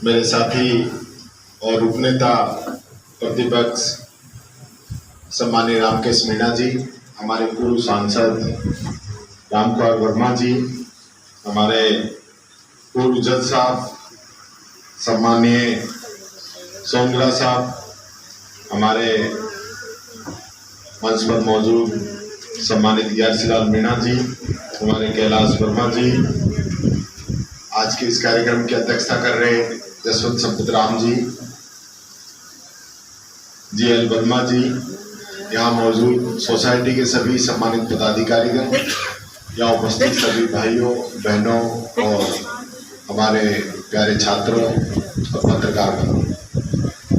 मेरे साथी और उपनेता प्रतिपक्ष सम्माननीय रामकेश मीणा जी, हमारे पूर्व सांसद रामकुमार वर्मा जी, हमारे पूर्व जज साहब सम्माननीय सोमगला साहब, हमारे मंच पर मौजूद सम्मानित ग्यारसीलाल मीणा जी, हमारे कैलाश वर्मा जी, आज के इस कार्यक्रम की अध्यक्षता कर रहे जसवंत संपतराम जी, जी.एल. वर्मा जी, यहाँ मौजूद सोसाइटी के सभी सम्मानित पदाधिकारीगण, यहाँ उपस्थित सभी भाइयों बहनों और हमारे प्यारे छात्रों और पत्रकार बंधु,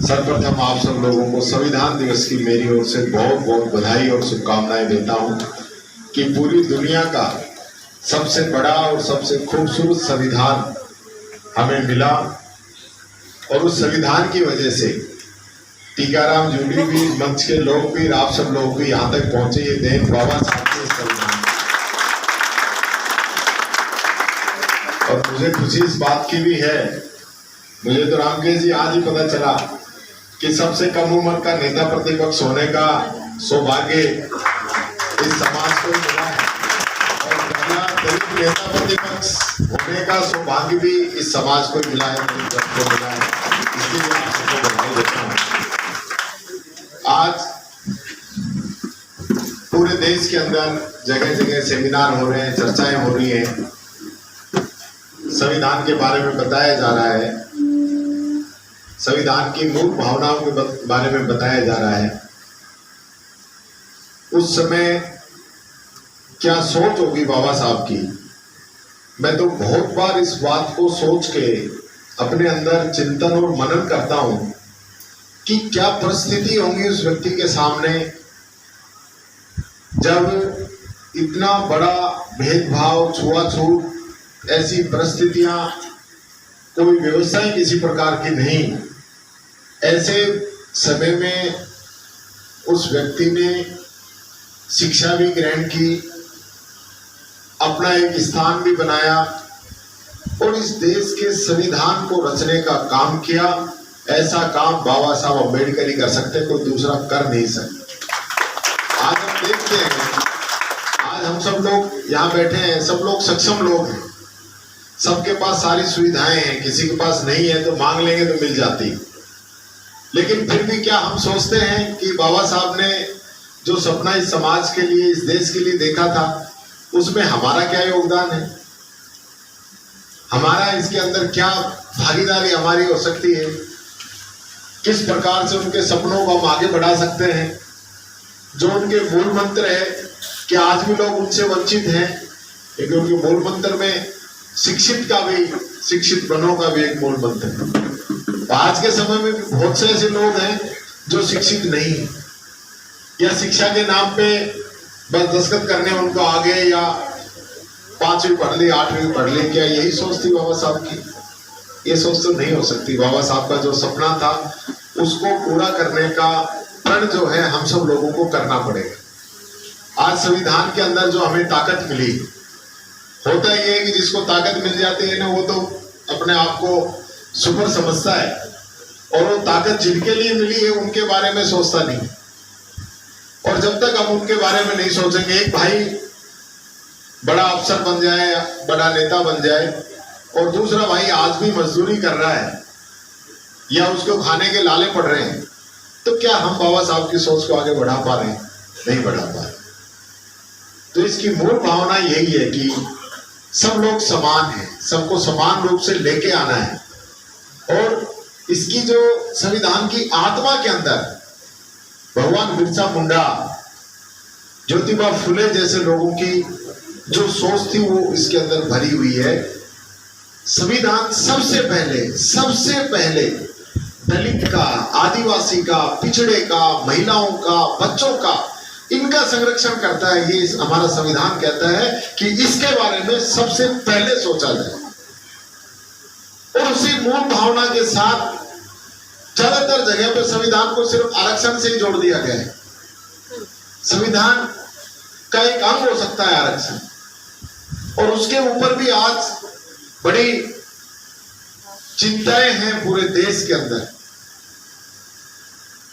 सर्वप्रथम आप सब लोगों को संविधान दिवस की मेरी ओर से बहुत बहुत बधाई और शुभकामनाएं देता हूं कि पूरी दुनिया का सबसे बड़ा और सबसे खूबसूरत संविधान हमें मिला और उस संविधान की वजह से टीकाराम जूली भी, मंच के लोग भी, आप सब लोग भी यहाँ तक पहुंचे। ये देन बाबा साहब के संविधान। और मुझे खुशी इस बात की भी है, मुझे तो रामकेश जी आज ही पता चला कि सबसे कम उम्र का नेता प्रतिपक्ष होने का सौभाग्य इस समाज को मिला है और पहला दलित नेता प्रतिपक्ष होने का सौभाग्य भी इस समाज को मिला है, मिला है। इसके लिए आप सबको बधाई देता हूँ। आज पूरे देश के अंदर जगह जगह सेमिनार हो रहे हैं, चर्चाएं हो रही हैं, संविधान के बारे में बताया जा रहा है, संविधान की मूल भावनाओं के बारे में बताया जा रहा है। उस समय क्या सोच होगी बाबा साहब की, मैं तो बहुत बार इस बात को सोच के अपने अंदर चिंतन और मनन करता हूं कि क्या परिस्थिति होंगी उस व्यक्ति के सामने जब इतना बड़ा भेदभाव, छुआछूत, ऐसी परिस्थितियां, कोई व्यवस्था किसी प्रकार की नहीं। ऐसे समय में उस व्यक्ति ने शिक्षा भी ग्रहण की, अपना एक स्थान भी बनाया और इस देश के संविधान को रचने का काम किया। ऐसा काम बाबा साहब अम्बेडकर ही कर सकते, कोई दूसरा कर नहीं सकता। आज हम देखते हैं, आज हम सब लोग यहाँ बैठे हैं, सब लोग सक्षम लोग हैं, सबके पास सारी सुविधाएं हैं, किसी के पास नहीं है तो मांग लेंगे तो मिल जाती। लेकिन फिर भी क्या हम सोचते हैं कि बाबा साहब ने जो सपना इस समाज के लिए, इस देश के लिए देखा था, उसमें हमारा क्या योगदान है, हमारा इसके अंदर क्या भागीदारी हमारी हो सकती है, किस प्रकार से उनके सपनों को हम आगे बढ़ा सकते हैं। जो उनके मूल मंत्र है कि आज भी लोग उनसे वंचित हैं, क्योंकि उनके मूल मंत्र में शिक्षित का भी, शिक्षित बनो का भी एक मूल मंत्र है। आज के समय में भी बहुत से ऐसे लोग हैं जो शिक्षित नहीं है, या शिक्षा के नाम पे बस दस्तखत करने उनको आगे, या 5वीं पढ़ ली, 8वीं पढ़ ली, क्या यही सोच थी बाबा साहब की? ये सोच तो नहीं हो सकती। बाबा साहब का जो सपना था उसको पूरा करने का प्रण जो है हम सब लोगों को करना पड़ेगा। आज संविधान के अंदर जो हमें ताकत मिली, होता ये है कि जिसको ताकत मिल जाती है ना, वो तो अपने आप को सुपर समझता है और वो ताकत जिनके लिए मिली है उनके बारे में सोचता नहीं। और जब तक हम उनके बारे में नहीं सोचेंगे, एक भाई बड़ा अफसर बन जाए, बड़ा नेता बन जाए और दूसरा भाई आज भी मजदूरी कर रहा है या उसको खाने के लाले पड़ रहे हैं, तो क्या हम बाबा साहब की सोच को आगे बढ़ा पा रहे हैं? नहीं बढ़ा पा रहे। तो इसकी मूल भावना यही है कि सब लोग समान हैं, सबको समान रूप से लेके आना है। और इसकी जो संविधान की आत्मा के अंदर भगवान बिरसा मुंडा, ज्योतिबा फुले जैसे लोगों की जो सोच थी वो इसके अंदर भरी हुई है। संविधान सबसे पहले दलित का, आदिवासी का, पिछड़े का, महिलाओं का, बच्चों का, इनका संरक्षण करता है। ये हमारा संविधान कहता है कि इसके बारे में सबसे पहले सोचा जाए। और उसी मूल भावना के साथ ज्यादातर जगह पे संविधान को सिर्फ आरक्षण से ही जोड़ दिया गया है। संविधान का एक अंग हो सकता है आरक्षण, और उसके ऊपर भी आज बड़ी चिंताएं हैं पूरे देश के अंदर।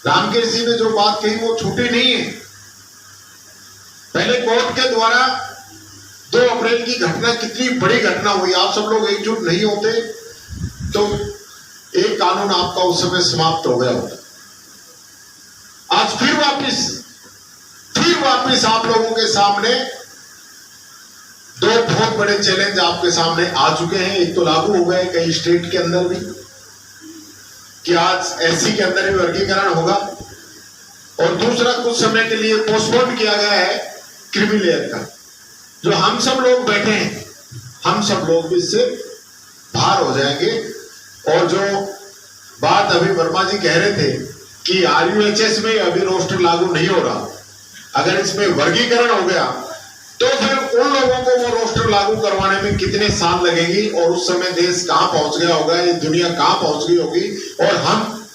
रामकेश जी ने जो बात कही वो छूटी नहीं है। पहले कोर्ट के द्वारा 2 अप्रैल की घटना कितनी बड़ी घटना हुई, आप सब लोग एकजुट नहीं होते तो एक कानून आपका उस समय समाप्त हो गया होता। आज फिर वापिस आप लोगों के सामने 2 बहुत बड़े चैलेंज आपके सामने आ चुके हैं। एक तो लागू हो गए कई स्टेट के अंदर भी कि आज एससी के अंदर ही वर्गीकरण होगा, और दूसरा कुछ समय के लिए पोस्टपोन किया गया है क्रिमी लेयर का। जो हम सब लोग बैठे हैं, हम सब लोग भी इससे बाहर हो जाएंगे। और जो बात अभी वर्मा जी कह रहे थे कि आरयूएचएस में अभी रोस्टर लागू नहीं हो रहा, अगर इसमें वर्गीकरण हो गया तो फिर उन लोगों को वो रोस्टर लागू करवाने में कितने साल लगेंगी, और उस समय देश कहां पहुंच गया होगा, ये दुनिया कहां पहुंच गई होगी, और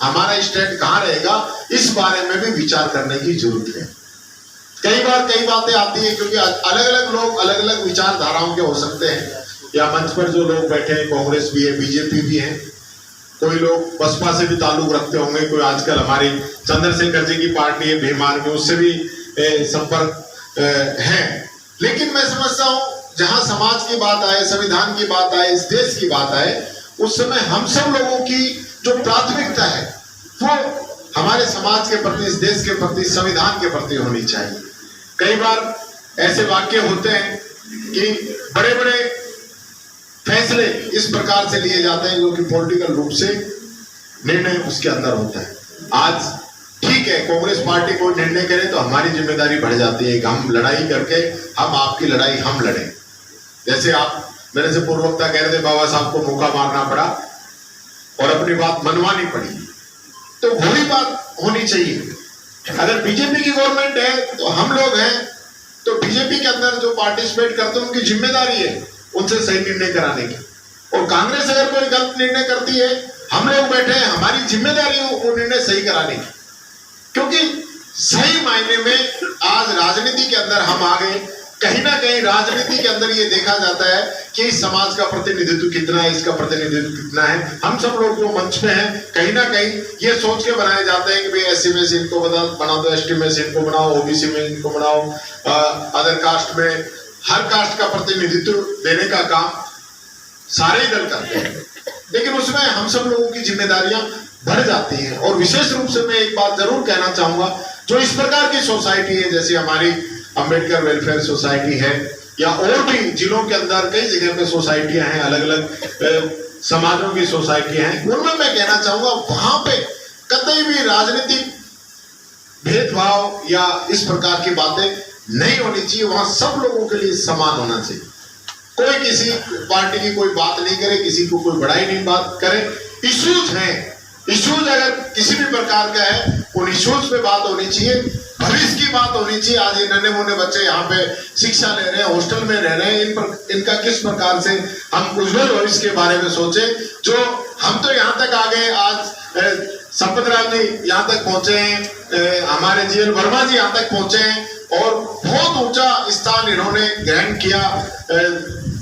हमारा स्टेट कहां रहेगा, इस बारे में भी विचार करने की जरूरत है। कई बार कई बातें आती है क्योंकि अलग अलग लोग अलग अलग विचारधाराओं के हो सकते हैं। या मंच पर जो लोग बैठे हैं, कांग्रेस भी है, बीजेपी भी है, कोई लोग बसपा से भी ताल्लुक रखते होंगे, कोई आजकल हमारी चंद्रशेखर जी की पार्टी है भीमान में, उससे भी संपर्क है। लेकिन मैं समझता हूं जहां समाज की बात आए, संविधान की बात आए, इस देश की बात आए, उस समय हम सब लोगों की जो प्राथमिकता है वो हमारे समाज के प्रति, इस देश के प्रति, संविधान के प्रति होनी चाहिए। कई बार ऐसे वाक्य होते हैं कि बड़े बड़े फैसले इस प्रकार से लिए जाते हैं जो कि पॉलिटिकल रूप से निर्णय उसके अंदर होता है। आज ठीक है, कांग्रेस पार्टी कोई निर्णय करे तो हमारी जिम्मेदारी बढ़ जाती है कि हम लड़ाई करके हम आपकी लड़ाई हम लड़ें। जैसे आप मेरे से पूर्व वक्ता कह रहे थे, बाबा साहब को मौका मारना पड़ा और अपनी बात मनवानी पड़ी, तो वही बात होनी चाहिए। अगर बीजेपी की गवर्नमेंट है तो हम लोग हैं, तो बीजेपी के अंदर जो पार्टिसिपेट करते हैं उनकी जिम्मेदारी है उनसे सही निर्णय कराने की। और कांग्रेस अगर कोई गलत निर्णय करती है, हम लोग बैठे हैं, हमारी जिम्मेदारी है वो निर्णय सही कराने की। क्योंकि सही मायने में आज राजनीति के अंदर हम आ गए। कहीं ना कहीं राजनीति के अंदर ये देखा जाता है कि इस समाज का प्रतिनिधित्व कितना है, इसका प्रतिनिधित्व कितना है। हम सब लोग जो मंच में हैं, कहीं ना कहीं ये सोच के बनाए जाते हैं कि भाई एससी में से इनको बना दो, एसटी में से इनको बनाओ, ओबीसी में इनको बनाओ, अदर कास्ट में, हर कास्ट का प्रतिनिधित्व देने का काम सारे ही दल करते हैं। लेकिन उसमें हम सब लोगों की जिम्मेदारियां बढ़ जाती हैं। और विशेष रूप से मैं एक बात जरूर कहना चाहूंगा, जो इस प्रकार की सोसाइटी है, जैसे हमारी अंबेडकर वेलफेयर सोसाइटी है, या और भी जिलों के अंदर कई जगह पे सोसाइटियां हैं, अलग अलग समाजों की सोसाइटियां हैं, उनमें मैं कहना चाहूंगा वहां पे कतई भी राजनीतिक भेदभाव या इस प्रकार की बातें नहीं होनी चाहिए। वहां सब लोगों के लिए समान होना चाहिए। कोई किसी पार्टी की कोई बात नहीं करे, किसी को कोई बड़ाई नहीं बात करे। इश्यूज हैं, इश्यूज अगर किसी भी प्रकार का है, उन इश्यूज पे बात होनी चाहिए, भविष्य की बात होनी चाहिए। आज ये नन्हे मुन्ने बच्चे यहाँ पे शिक्षा ले रहे हैं, हॉस्टल में रह रहे हैं, इनका किस प्रकार से हम उज्जवल भविष्य के बारे में सोचे। जो हम तो यहाँ तक आ गए, आज संपत राम जी यहाँ तक पहुंचे हैं, हमारे जीएल वर्मा जी यहाँ तक पहुंचे हैं, और बहुत ऊंचा स्थान इन्होंने ग्रहण किया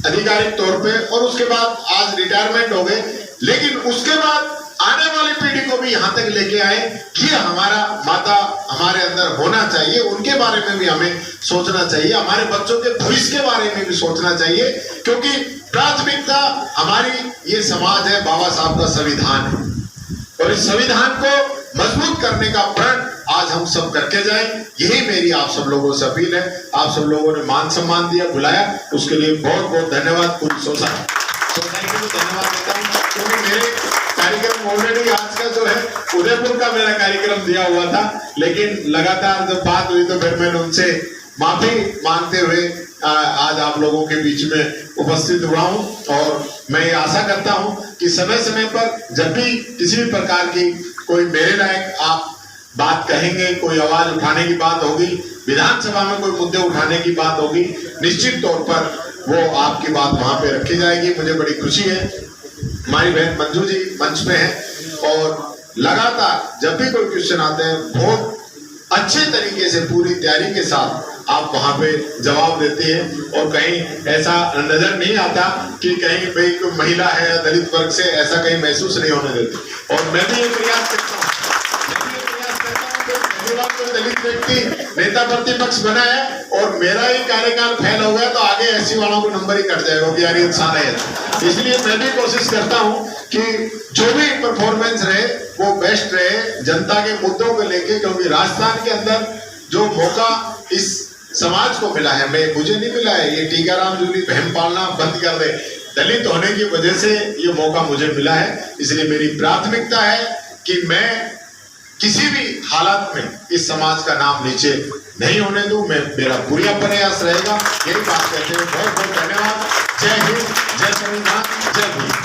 आधिकारिक तौर पे, और उसके बाद आज रिटायरमेंट हो गए। लेकिन उसके बाद आने वाली पीढ़ी को भी यहाँ तक लेके आए कि हमारा माता हमारे अंदर होना चाहिए, उनके बारे में भी हमें सोचना चाहिए, हमारे बच्चों के भविष्य के बारे में भी सोचना चाहिए। क्योंकि प्राथमिकता हमारी ये समाज है, बाबा साहब का संविधान है, और इस संविधान को मजबूत करने का प्रण आज हम सब करके जाएं, यही मेरी आप सब लोगों से अपील है। आप सब लोगों ने मान सम्मान दिया, बुलाया, उसके लिए बहुत बहुत धन्यवाद। पूरी सोसाइटी को धन्यवाद देता हूँ, क्योंकि मेरे कार्यक्रम ऑलरेडी आज का जो है उदयपुर का मेरा कार्यक्रम दिया हुआ था, लेकिन लगातार जब बात हुई तो फिर मैंने उनसे माफी मांगते हुए आज आप लोगों के बीच में उपस्थित हुआ हूं। और मैं ये आशा करता हूं कि समय समय पर जब भी किसी भी प्रकार की कोई मेरे लायक आप बात कहेंगे, कोई आवाज उठाने की बात होगी, विधानसभा में कोई मुद्दे उठाने की बात होगी, निश्चित तौर पर वो आपकी बात वहां पे रखी जाएगी। मुझे बड़ी खुशी है, हमारी बहन मंजू जी मंच पे है, और लगातार जब भी कोई क्वेश्चन आते हैं बहुत अच्छे तरीके से पूरी तैयारी के साथ आप वहां पे जवाब देती हैं और कहीं ऐसा नजर नहीं आता कि कहीं भाई कोई महिला है या दलित वर्ग से ऐसा कहीं महसूस नहीं होने देती। और मैं भी ये प्रयास करता हूँ तो दलित व्यक्ति नेता प्रतिपक्ष बना है और मेरा ही कार्यकाल फेल हो गया तो आगे ऐसी वालों को नंबर ही कट जाएगा कि यार ये इंसान है। इसलिए मैं भी कोशिश करता हूं कि जो भी परफॉर्मेंस रहे वो बेस्ट रहे जनता के मुद्दों को लेके, क्योंकि राजस्थान के अंदर जो मौका इस समाज को मिला है, मुझे नहीं मिला है। ये टीकाराम जूली बहम पालना बंद कर दे, दलित होने की वजह से ये मौका मुझे मिला है। इसलिए मेरी प्राथमिकता है कि मैं किसी भी हालत में इस समाज का नाम नीचे नहीं होने दूं। मेरा पूरा प्रयास रहेगा। यही बात कहते हुए बहुत बहुत धन्यवाद। जय हिंद, जय संविधान, जय भीम।